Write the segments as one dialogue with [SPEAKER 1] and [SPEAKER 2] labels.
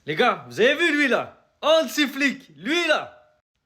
[SPEAKER 1] Les gars, vous avez vu lui là? Hansi Flick, lui là.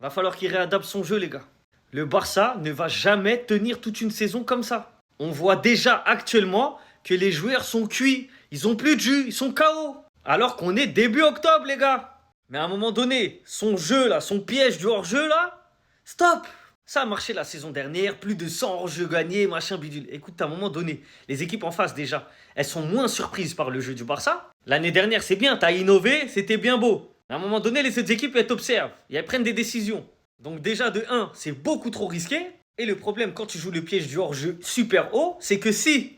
[SPEAKER 1] Va falloir qu'il réadapte son jeu, les gars. Le Barça ne va jamais tenir toute une saison comme ça. On voit déjà actuellement que les joueurs sont cuits. Ils ont plus de jus, ils sont KO. Alors qu'on est début octobre, les gars. Mais à un moment donné, son jeu là, son piège du hors-jeu là, stop. Ça a marché la saison dernière, plus de 100 hors-jeux gagnés, machin bidule. Écoute, à un moment donné, les équipes en face déjà, elles sont moins surprises par le jeu du Barça. L'année dernière, c'est bien, t'as innové, c'était bien beau. À un moment donné, les autres équipes, elles t'observent et elles prennent des décisions. Donc déjà, de un, c'est beaucoup trop risqué. Et le problème, quand tu joues le piège du hors-jeu super haut, c'est que si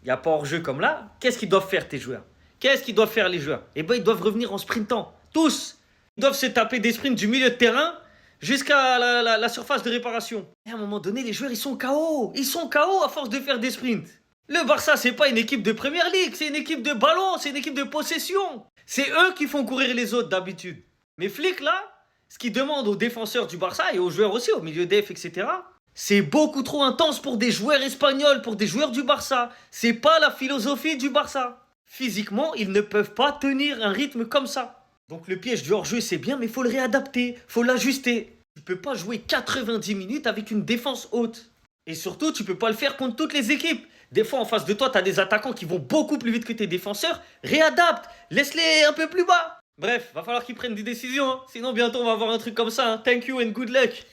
[SPEAKER 1] il n'y a pas hors-jeu comme là, qu'est-ce qu'ils doivent faire tes joueurs? Qu'est-ce qu'ils doivent faire les joueurs? Eh ben, ils doivent revenir en sprintant. Tous. Ils doivent se taper des sprints du milieu de terrain jusqu'à la surface de réparation. Et à un moment donné, les joueurs, ils sont KO. Ils sont KO à force de faire des sprints. Le Barça, c'est pas une équipe de première ligue, c'est une équipe de ballon, c'est une équipe de possession. C'est eux qui font courir les autres d'habitude. Mais Flick, là, ce qu'il demande aux défenseurs du Barça et aux joueurs aussi, au milieu def, etc., c'est beaucoup trop intense pour des joueurs espagnols, pour des joueurs du Barça. C'est pas la philosophie du Barça. Physiquement, ils ne peuvent pas tenir un rythme comme ça. Donc le piège du hors-jeu, c'est bien, mais il faut le réadapter, faut l'ajuster. Tu peux pas jouer 90 minutes avec une défense haute. Et surtout, tu peux pas le faire contre toutes les équipes. Des fois, en face de toi, tu as des attaquants qui vont beaucoup plus vite que tes défenseurs. Réadapte, laisse-les un peu plus bas. Bref, va falloir qu'ils prennent des décisions, hein. Sinon bientôt on va avoir un truc comme ça, hein. Thank you and good luck.